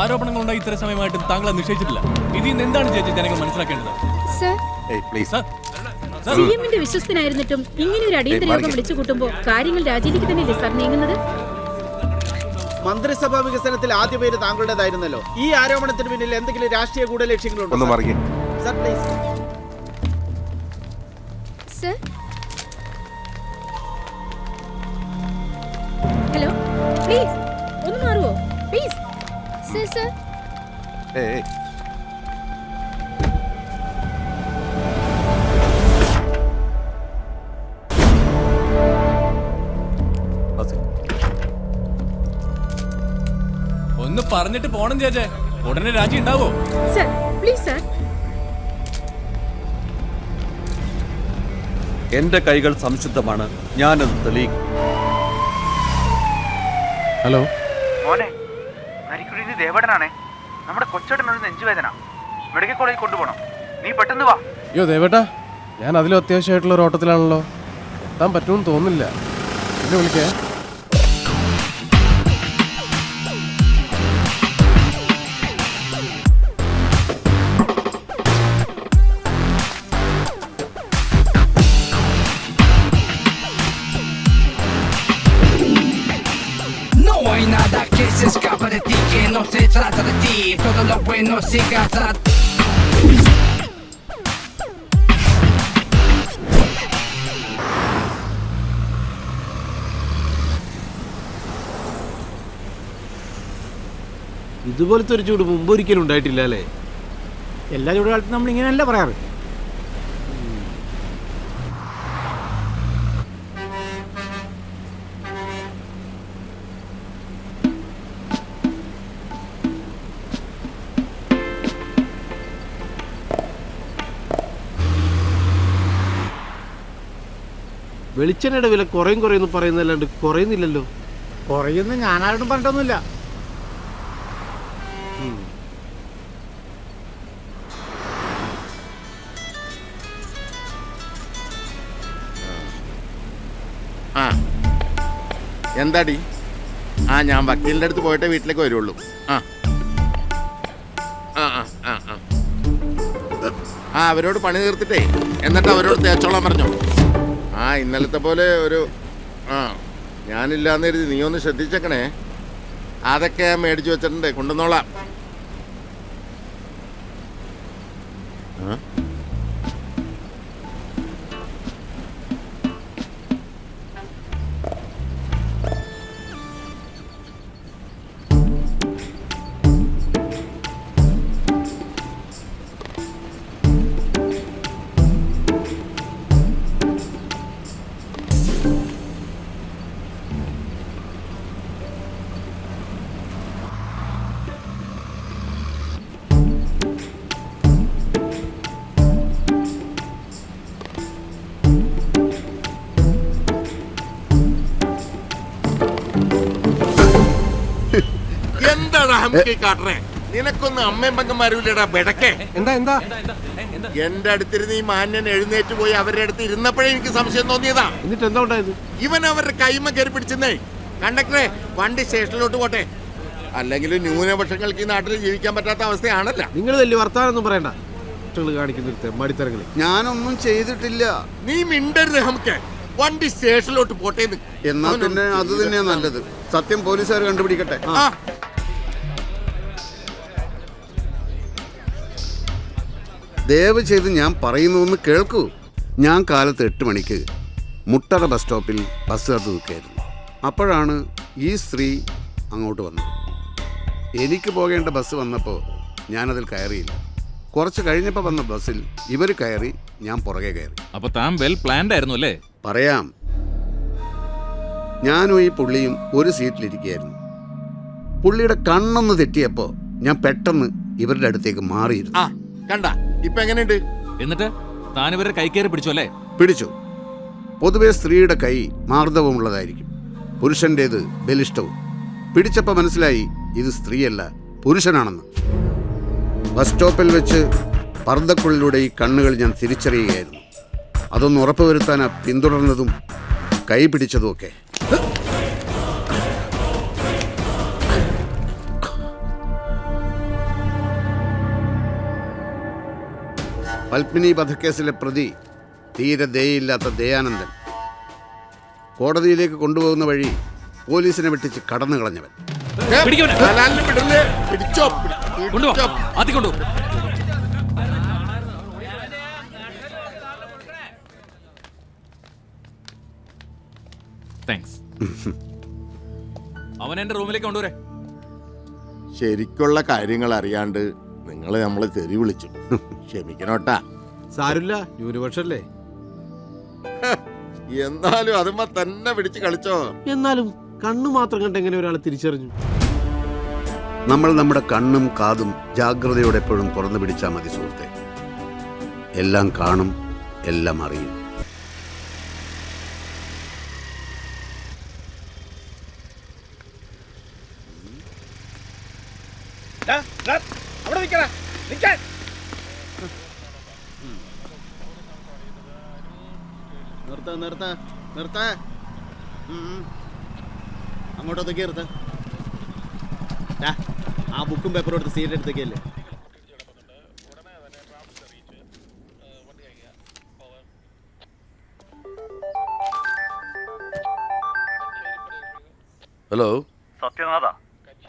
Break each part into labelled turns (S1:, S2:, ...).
S1: ആരോപണങ്ങളുണ്ടായി ഇത്ര സമയമായിട്ടും താങ്കളെ നിശ്ചയിച്ചിട്ടില്ല. ഇതിൽ നിന്ന് എന്താണ് ചേച്ചി ജനങ്ങൾ മനസ്സിലാക്കേണ്ടത്?
S2: സിഎമ്മിന്റെ വിശ്വസ്തനായിരുന്നിട്ടും ഇങ്ങനെ ഒരു അടിയന്തര യോഗം വിളിച്ചു കൂട്ടുമ്പോൾ കാര്യങ്ങൾ രാജിയിലേക്ക് തന്നെയല്ലേ സാർ നീങ്ങുന്നത്?
S3: മന്ത്രിസഭാ വികസനത്തിൽ ആദ്യ പേര് താങ്കളുടേതായിരുന്നല്ലോ. ഈ ആരോപണത്തിന് പിന്നിൽ എന്തെങ്കിലും രാഷ്ട്രീയ ഗൂഢലക്ഷ്യങ്ങളുണ്ടോ? Sir please.
S2: Sir hello please ഒന്ന് മാറുവോ പ്ലീസ്. സർ സർ
S1: ഒന്ന് പറഞ്ഞിട്ട് പോണം ചേച്ചേ. ഉടനെ രാജി ഉണ്ടാവോ?
S2: Sir please sir.
S4: എന്റെ കൈകൾ സംശുദ്ധമാണ്, ഞാനത് തെളിയിക്കും.
S5: ഹലോ
S6: മോനെ, നരിക്കുഴിയിൽ ദേവേട്ടനാണേ. നമ്മുടെ കൊച്ചേട്ടനൊരു നെഞ്ചുവേദന, മെഡിക്കൽ കോളേജിൽ കൊണ്ടുപോകണം. നീ പെട്ടെന്ന് വാ.
S5: അയ്യോ ദേവേട്ടാ, ഞാൻ അതിലും അത്യാവശ്യമായിട്ടുള്ള ഒരു ഓട്ടത്തിലാണല്ലോ. എത്താൻ പറ്റുമെന്ന് തോന്നുന്നില്ല. എന്നെ വിളിക്കേ.
S7: Nada que se escapa de ti, que no se trata de ti, todo lo bueno se gasta.
S3: ഇതുപോലത്തെ ഒരു ചൂട് മുമ്പ് ഒരിക്കലും ഉണ്ടായിട്ടില്ല അല്ലേ? എല്ലാ ചൂടുകാലത്തും നമ്മൾ ഇങ്ങനെയല്ല പറയാറ്. വെളിച്ചെണ്ണയുടെ വില കുറയുന്നു പറയുന്നല്ലാണ്ട് കുറയുന്നില്ലല്ലോ. കുറയുന്ന ഞാനാരോടും പറഞ്ഞിട്ടൊന്നുമില്ല.
S8: എന്താടി? ഞാൻ വക്കീലിൻ്റെ അടുത്ത് പോയിട്ടേ വീട്ടിലേക്ക് വരുള്ളൂ. അവരോട് പണി തീർത്തിട്ടേ എന്നിട്ട് അവരോട് തേച്ചോളാൻ പറഞ്ഞു. ഇന്നലത്തെ പോലെ ഒരു ഞാനില്ലാന്ന് കരുതി നീ ഒന്ന് ശ്രദ്ധിച്ചേക്കണേ. അതൊക്കെ മേടിച്ചു വെച്ചിട്ടുണ്ട്, കൊണ്ടുവന്നോളാം. നിനക്കൊന്ന് അമ്മയും പെങ്ങന്മാരുമില്ലടാ ബെടക്കെ.
S5: എന്താ
S8: എന്റെ അടുത്തിരുന്ന് ഈ മാന്യൻ എഴുന്നേറ്റ് പോയി അവരുടെ അടുത്ത് ഇരുന്നപ്പോഴേ എനിക്ക് സംശയം തോന്നിയതാ.
S3: എന്നിട്ട് എന്താ ഉണ്ടായത്?
S8: ഇവൻ അവരുടെ കൈമ കയറി പിടിച്ചെന്നേ. കണ്ടക്ടറെ, വണ്ടി സ്റ്റേഷനിലോട്ട് പോട്ടെ. അല്ലെങ്കിൽ ന്യൂനപക്ഷങ്ങൾക്ക് ഈ നാട്ടിൽ ജീവിക്കാൻ പറ്റാത്ത അവസ്ഥയാണല്ലോ.
S3: നിങ്ങൾ വലിയ വർത്താനൊന്നും പറയണ്ട. കാണിക്കുന്ന മടിത്തരങ്ങളിൽ
S9: ഞാനൊന്നും ചെയ്തിട്ടില്ല.
S8: നീ മിണ്ടരുത് നമുക്ക്. വണ്ടി സ്റ്റേഷനിലോട്ട് പോട്ടെ.
S9: എന്നാ പിന്നെ അത് തന്നെയാ നല്ലത്. സത്യം പോലീസുകാർ കണ്ടുപിടിക്കട്ടെ. ദയവ് ചെയ്ത് ഞാൻ പറയുന്നു കേൾക്കൂ. ഞാൻ കാലത്ത് 8 മണിക്ക് മുട്ടറ ബസ് സ്റ്റോപ്പിൽ ബസ് കാത്തു നിൽക്കുകയായിരുന്നു. അപ്പോഴാണ് ഈ സ്ത്രീ അങ്ങോട്ട് വന്നത്. എനിക്ക് പോകേണ്ട ബസ് വന്നപ്പോൾ ഞാനതിൽ കയറിയില്ല. കുറച്ച് കഴിഞ്ഞപ്പോൾ വന്ന ബസ്സിൽ ഇവർ കയറി, ഞാൻ പുറകെ കയറി.
S1: അപ്പോൾ താൻ വെൽ പ്ലാൻഡ് ആയിരുന്നു അല്ലേ?
S9: പറയാം. ഞാനും ഈ പുള്ളിയും ഒരു സീറ്റിലിരിക്കുകയായിരുന്നു. പുള്ളിയുടെ കണ്ണൊന്ന് തെറ്റിയപ്പോൾ ഞാൻ പെട്ടെന്ന് ഇവരുടെ അടുത്തേക്ക് മാറിയിരുന്നു.
S8: കണ്ട ഇപ്പൊ എങ്ങനെയുണ്ട്?
S1: എന്നിട്ട് താൻ ഇവരുടെ കൈ കയറി പിടിച്ചു അല്ലേ?
S9: പിടിച്ചു. പൊതുവെ സ്ത്രീയുടെ കൈ മാർദ്ദവമുള്ളതായിരിക്കും, പുരുഷൻ്റേത് ബലിഷ്ടവും. പിടിച്ചപ്പോൾ മനസ്സിലായി ഇത് സ്ത്രീയല്ല, പുരുഷനാണെന്ന്. ബസ് സ്റ്റോപ്പിൽ വെച്ച് പർദ്ദക്കുള്ളിലൂടെ ഈ കണ്ണുകൾ ഞാൻ തിരിച്ചറിയുകയായിരുന്നു. അതൊന്ന് ഉറപ്പുവരുത്താനാ പിന്തുടർന്നതും കൈ പിടിച്ചതുമൊക്കെ. പത്മിനി വധക്കേസിലെ പ്രതി തീരെ ദയയില്ലാത്ത ദയാനന്ദൻ കോടതിയിലേക്ക് കൊണ്ടുപോകുന്ന വഴി പോലീസിനെ വെട്ടിച്ച് കടന്നു കളഞ്ഞവൻ.
S8: ദലാലിനെ വിടല്ലേ? പിടിച്ചോ,
S1: കൊണ്ടുപോ, ആദ്യ കൊണ്ടുപോ. താങ്ക്സ്. അവൻ എന്റെ റൂമിലേക്ക് കൊണ്ടുവരെ.
S8: ശരിക്കുള്ള കാര്യങ്ങൾ അറിയാണ്ട് നിങ്ങൾ നമ്മളെ തെറി വിളിച്ചു. ക്ഷമിക്കണോട്ടാ.
S3: സാരില്ല, ന്യൂനപക്ഷല്ലേ.
S8: എന്നാലും അതുമ്പോ തന്നെ പിടിച്ച് കളിച്ചോ.
S3: എന്നാലും കണ്ണു മാത്രം കണ്ട് എങ്ങനെ ഒരാളെ തിരിച്ചറിഞ്ഞു?
S9: നമ്മൾ നമ്മുടെ കണ്ണും കാതും ജാഗ്രതയോടെ എപ്പോഴും തുറന്നു പിടിച്ചാൽ മതി സുഹൃത്തെ. എല്ലാം കാണും, എല്ലാം അറിയും.
S3: നിർത്ത അങ്ങോട്ടൊക്കെ നിർത്ത. ആ ബുക്കും പേപ്പറും എടുത്ത് സീറ്റ് എടുത്തേക്കല്ലേ.
S10: ഹലോ
S6: സത്യനാഥ,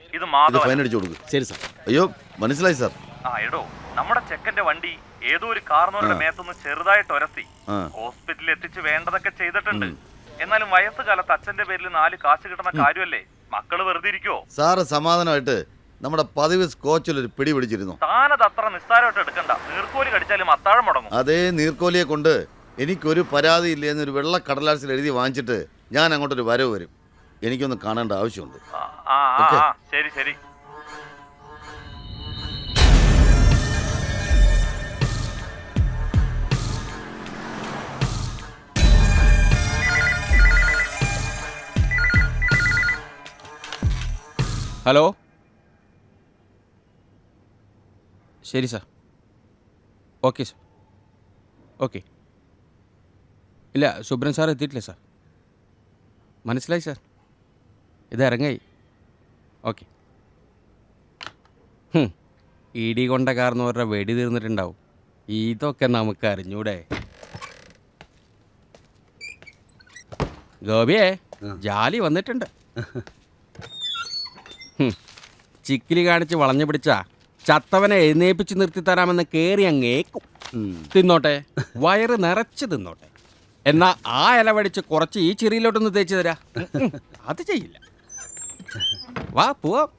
S6: ഇത്
S10: ഇത്
S6: മാധവൻ.
S10: ഫൈൻ അടിച്ചു കൊടുക്കും.
S3: ശരി സാർ.
S10: അയ്യോ മനസ്സിലായി സാർ.
S6: ആ എടോ, നമ്മുടെ ചെക്കന്റെ വണ്ടി ഏതോ ഒരു കാർന്നോരുടെ മേത്തൊന്ന് ചെറുതായിട്ട് ഒരത്തി ഹോസ്പിറ്റലിൽ എത്തിച്ച് വേണ്ടതൊക്കെ ചെയ്തിട്ടുണ്ട്. എന്നാലും വയസ്സുകാലത്ത് അച്ഛന്റെ പേരിൽ 4 കാശ് കിട്ടുന്ന കാര്യമല്ലേ? മക്കള് വെറുതെ ഇരിക്കോ?
S10: സാറ് സമാധാനമായിട്ട് നമ്മുടെ പതിവ് സ്കോച്ചിലൊരു പിടി പിടിച്ചിരുന്നു.
S6: താനത് അത്ര നിസ്സാരമായിട്ട് എടുക്കണ്ട. നീർക്കോലി കടിച്ചാലും അത്താഴം മുടങ്ങും.
S10: അതേ നീർക്കോലിയെ കൊണ്ട് എനിക്കൊരു പരാതിയില്ല എന്നൊരു വെള്ള കടലാസിൽ എഴുതി വാങ്ങിച്ചിട്ട് ഞാൻ അങ്ങോട്ടൊരു വരവ് വരും. എനിക്കൊന്ന് കാണേണ്ട ആവശ്യമുണ്ട്.
S6: ശരി ശരി.
S1: ഹലോ, ശരി സാർ. Okay sir. ഓക്കെ. ഇല്ല, സുബ്രൻ സാർ എത്തിയിട്ടില്ല സാർ. മനസ്സിലായി സാർ. ഇത് ഇറങ്ങായി. ഓക്കെ. ഇടി കൊണ്ട കാർന്നവരുടെ വെടി തീർന്നിട്ടുണ്ടാവും. ഇതൊക്കെ നമുക്ക് അറിഞ്ഞൂടെ? ഗോപിയെ, ജാലി വന്നിട്ടുണ്ട്. ചിക്കിലി കാണിച്ച് വളഞ്ഞു പിടിച്ചാ ചത്തവനെ എഴുന്നേപ്പിച്ച് നിർത്തിത്തരാമെന്ന് കേറി അങ്ങേക്കും. തിന്നോട്ടെ, വയറ് നിറച്ച് തിന്നോട്ടെ. എന്നാ ആ ഇല വടിച്ച് കുറച്ച് ഈ ചെറിയിലോട്ടൊന്ന് തേച്ച് തരാ. അത് ചെയ്യില്ല. വാ പോവാം.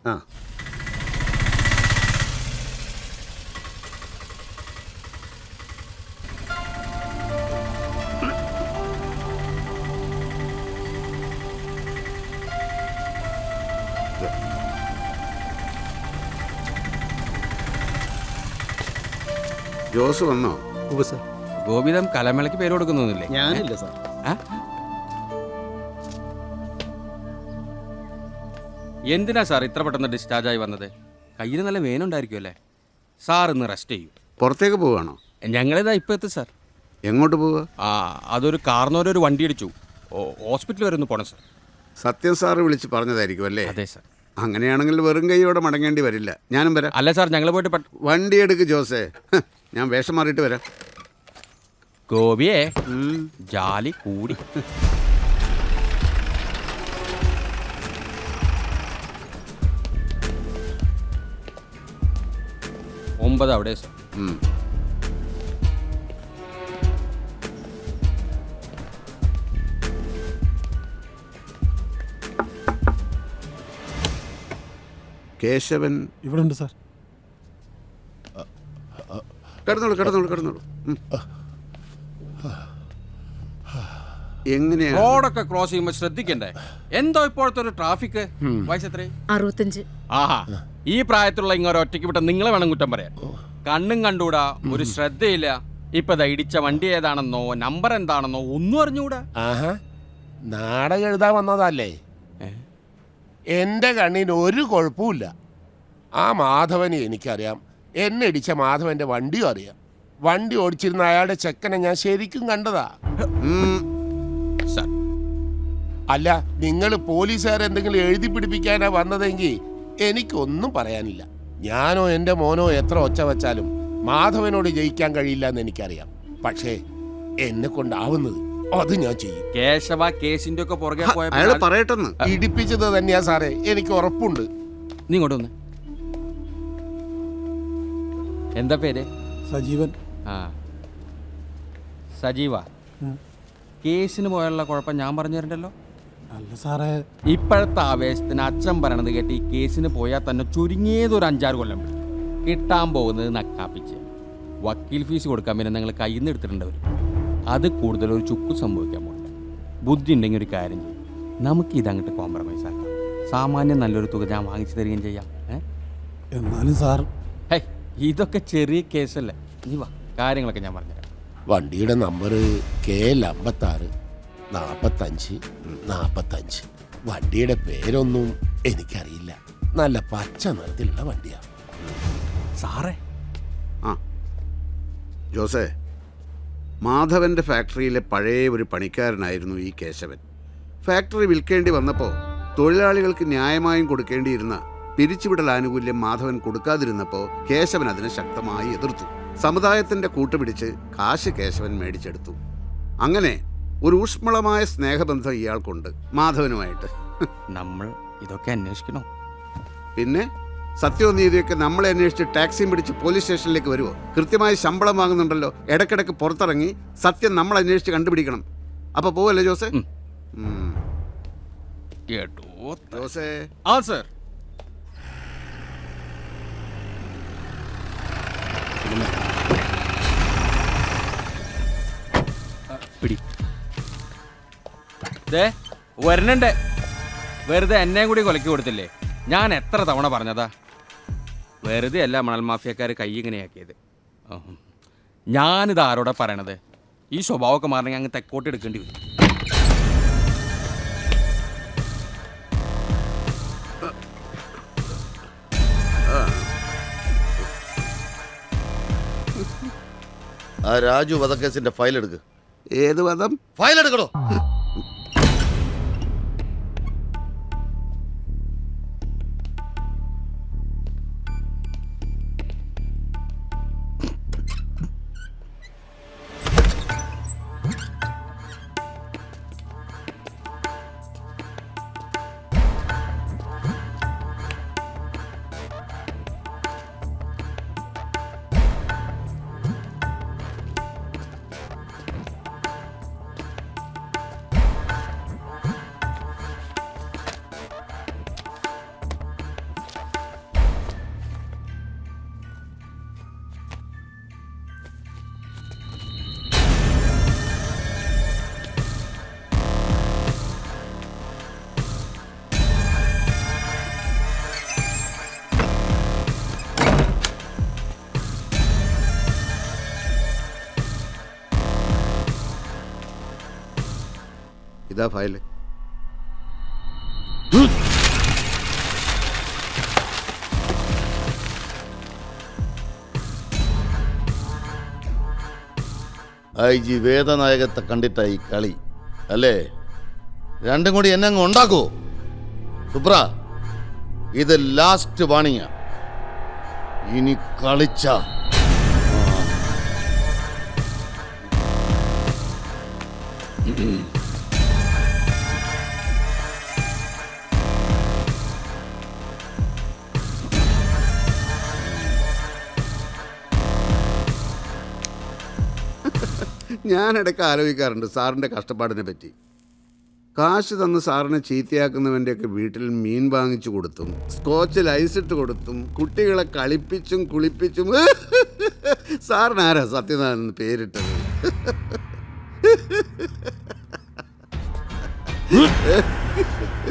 S9: ജോസ് വന്നോ?
S1: ഗോപിതം കലമേളയ്ക്ക് പേര് കൊടുക്കുന്നൊന്നുമില്ലേ?
S3: ഞാനില്ല സാർ.
S1: എന്തിനാ സാർ ഇത്ര പെട്ടെന്ന് ഡിസ്ചാർജ് ആയി വന്നത്? കയ്യിൽ നല്ല വേനുണ്ടായിരിക്കും അല്ലേ? സാർ ഇന്ന് റെസ്റ്റ് ചെയ്യൂ.
S9: പുറത്തേക്ക് പോവാണോ?
S1: ഞങ്ങളിതാ ഇപ്പം എത്തും സാർ.
S9: എങ്ങോട്ട് പോവുക?
S1: അതൊരു കാർന്നോരൊരു വണ്ടി അടിച്ചു. ഹോസ്പിറ്റൽ വരെ ഒന്ന് പോണം സാർ.
S9: സത്യം സാറ് വിളിച്ച് പറഞ്ഞതായിരിക്കും അല്ലേ?
S1: അതെ സാർ.
S9: അങ്ങനെയാണെങ്കിൽ വെറും കൈയോടെ മടങ്ങേണ്ടി വരില്ല. ഞാനും വരാം.
S1: അല്ല സാർ, ഞങ്ങൾ പോയിട്ട്
S9: വണ്ടി എടുക്ക് ജോസേ. ഞാൻ വേഷം മാറിയിട്ട് വരാം.
S1: ഗോപിയെ, ജാലി കൂടി. ഒമ്പത് അവിടെ സാർ.
S9: കേശവൻ
S5: ഇവിടെ ഉണ്ട് സാർ.
S9: കിടന്നോളൂ. എങ്ങനെയാ
S1: റോഡൊക്കെ ക്രോസ് ചെയ്യുമ്പോൾ ശ്രദ്ധിക്കണ്ടേ? എന്തോ ഇപ്പോഴത്തെ ഒരു ട്രാഫിക്. വയസ്സ് എത്രേ?
S2: 65.
S1: ആഹാ, ഈ പ്രായത്തിലുള്ള ഇങ്ങനെ ഒറ്റയ്ക്ക് വിട്ട നിങ്ങളെ വേണം കുറ്റം പറയാൻ. കണ്ണും കണ്ടുകൂടാ, ഒരു ശ്രദ്ധയില്ല. ഇപ്പൊ ഇടിച്ച വണ്ടി ഏതാണെന്നോ നമ്പർ എന്താണെന്നോ ഒന്നും അറിഞ്ഞുകൂടാ.
S11: നാടകം എഴുതാൻ വന്നതല്ലേ? എൻ്റെ കണ്ണിന് ഒരു കുഴപ്പമില്ല. ആ മാധവനെ എനിക്കറിയാം. എന്നെ ഇടിച്ച മാധവന്റെ വണ്ടിയും അറിയാം. വണ്ടി ഓടിച്ചിരുന്ന അയാളുടെ ചെക്കനെ ഞാൻ ശരിക്കും കണ്ടതാ.
S1: സാർ,
S11: അല്ല, നിങ്ങൾ പോലീസുകാരെന്തെങ്കിലും എഴുതി പിടിപ്പിക്കാനാ വന്നതെങ്കിൽ എനിക്കൊന്നും പറയാനില്ല. ഞാനോ എൻ്റെ മോനോ എത്ര ഒച്ച വച്ചാലും മാധവനോട് ജയിക്കാൻ കഴിയില്ല എന്ന് എനിക്കറിയാം. പക്ഷേ എന്നെ കൊണ്ടാവുന്നത് അത് ഞാൻ ചെയ്യും.
S1: കേശവ കേസിന്റെ ഒക്കെ പുറകെ
S9: അയാൾ പറയട്ടെന്ന്.
S11: ഇടിപ്പിച്ചത് തന്നെയാ സാറേ, എനിക്ക് ഉറപ്പുണ്ട്.
S1: നീ ഇങ്ങോട്ട് വന്ന്. എന്താ പേര്?
S5: സജീവൻ.
S1: ആ സജീവ, കേസിന് പോയുള്ള കുഴപ്പം ഞാൻ പറഞ്ഞു തരണ്ടല്ലോ.
S5: അല്ല സാറേ,
S1: ഇപ്പോഴത്തെ ആവേശത്തിന് അച്ഛൻ പറയണത് കേട്ട് ഈ കേസിന് പോയാൽ തന്നെ ചുരുങ്ങിയത് ഒരു 5-6 കൊല്ലം പിടിക്കും. കിട്ടാൻ പോകുന്നത് നക്കാപ്പിച്ച്. വക്കീൽ ഫീസ് കൊടുക്കാൻ പിന്നെ നിങ്ങൾ കയ്യിൽ നിന്ന് എടുത്തിട്ടുണ്ടവർ. അത് കൂടുതൽ ഒരു ചുക്ക് സംഭവിക്കാൻ പോകണ്ട. ബുദ്ധി ഉണ്ടെങ്കിൽ ഒരു കാര്യം ചെയ്യും, നമുക്ക് ഇതങ്ങോട്ട് കോംപ്രമൈസ് ആക്കാം. സാമാന്യം നല്ലൊരു തുക ഞാൻ വാങ്ങിച്ചു തരികയും ചെയ്യാം.
S5: എന്നാലും സാർ,
S1: ഹേ, ഇതൊക്കെ ചെറിയ കേസല്ലേ. നീ വാ, കാര്യങ്ങളൊക്കെ ഞാൻ പറഞ്ഞുതരാം.
S11: വണ്ടിയുടെ നമ്പർ KL56 45 45. വണ്ടിയുടെ പേരൊന്നും എനിക്കറിയില്ല. നല്ല പച്ച നിറത്തിലുള്ള വണ്ടിയാ
S1: സാറേ.
S9: ആ ജോസേ, മാധവന്റെ ഫാക്ടറിയിലെ പഴയ ഒരു പണിക്കാരനായിരുന്നു ഈ കേശവൻ. ഫാക്ടറി വിൽക്കേണ്ടി വന്നപ്പോൾ തൊഴിലാളികൾക്ക് ന്യായമായും കൊടുക്കേണ്ടിയിരുന്ന പിരിച്ചുവിടൽ ആനുകൂല്യം മാധവൻ കൊടുക്കാതിരുന്നപ്പോൾ കേശവൻ അതിനെ ശക്തമായി എതിർത്തു. സമുദായത്തിന്റെ കൂട്ടുപിടിച്ച് കാശ് കേശവൻ മേടിച്ചെടുത്തു. അങ്ങനെ ഒരു ഊഷ്മളമായ സ്നേഹബന്ധം ഇയാൾക്കുണ്ട് മാധവനുമായിട്ട്.
S1: നമ്മൾ ഇതൊക്കെ അന്വേഷിക്കണോ?
S9: പിന്നെ സത്യവും നീതിയൊക്കെ നമ്മളെ അന്വേഷിച്ച് ടാക്സിയും പിടിച്ച് പോലീസ് സ്റ്റേഷനിലേക്ക് വരുമോ? കൃത്യമായി ശമ്പളം വാങ്ങുന്നുണ്ടല്ലോ. ഇടയ്ക്കിടയ്ക്ക് പുറത്തിറങ്ങി സത്യം നമ്മൾ അന്വേഷിച്ച് കണ്ടുപിടിക്കണം. അപ്പൊ പോവല്ലേ ജോസേ? ജോസേ.
S1: ആ സർ. പിടി. വരണണ്ടേ, വെറുതെ എന്നെ കൂടി കൊലക്കി കൊടുത്തില്ലേ? ഞാൻ എത്ര തവണ പറഞ്ഞതാ, വെറുതെ അല്ല മണൽ മാഫിയക്കാർ കൈ ഇങ്ങനെയാക്കിയത്. ഞാനിത് ആരോടെ പറയണത്? ഈ സ്വഭാവമൊക്കെ മാറണമെങ്കിൽ അങ്ങ് തെക്കോട്ട് എടുക്കേണ്ടി വരും.
S10: ആ രാജു വധക്കേസിന്റെ ഫയൽ എടുക്ക്.
S9: ഏത് വധം?
S10: ഫയൽ എടുക്കണോ?
S9: ഇതാ ഫയല്.
S10: IG വേദനായകത്തെ കണ്ടിട്ടായി കളി അല്ലേ? രണ്ടും കൂടി എന്നെ അങ്ങ് ഉണ്ടാക്കൂ. സുബ്ര, ഇത് ലാസ്റ്റ് വാണിങ്ങ. ഇനി കളിച്ച
S9: ഞാനിടയ്ക്ക് ആലോചിക്കാറുണ്ട് സാറിൻ്റെ കഷ്ടപ്പാടിനെ പറ്റി. കാശ് തന്ന് സാറിനെ ചീത്തയാക്കുന്നവൻ്റെയൊക്കെ വീട്ടിൽ മീൻ വാങ്ങിച്ചു കൊടുത്തും സ്കോച്ചിൽ ഐസിട്ട് കൊടുത്തും കുട്ടികളെ കളിപ്പിച്ചും കുളിപ്പിച്ചും സാറിന് ആരാ സത്യനാഥൻ പേരിട്ടത്?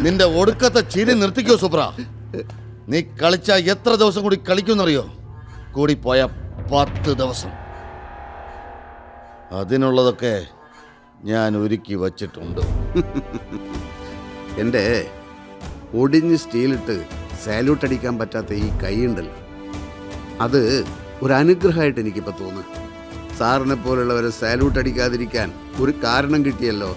S10: നിന്റെ ഒടുക്കത്തെ ചിരി നിർത്തിക്കോ സുബ്ര. നീ കളിച്ച എത്ര ദിവസം കൂടി കളിക്കുമെന്നറിയോ? കൂടിപ്പോയ 10 ദിവസം. അതിനുള്ളതൊക്കെ ഞാൻ ഒരുക്കി വച്ചിട്ടുണ്ട്.
S9: എൻ്റെ ഒടിഞ്ഞ് സ്റ്റീലിട്ട് സാല്യൂട്ട് അടിക്കാൻ പറ്റാത്ത ഈ കൈ ഉണ്ടല്ലോ, അത് ഒരു അനുഗ്രഹമായിട്ട് എനിക്കിപ്പോൾ തോന്നുന്നു. സാറിനെ പോലുള്ളവരെ സാല്യൂട്ട് അടിക്കാതിരിക്കാൻ ഒരു കാരണം കിട്ടിയല്ലോ.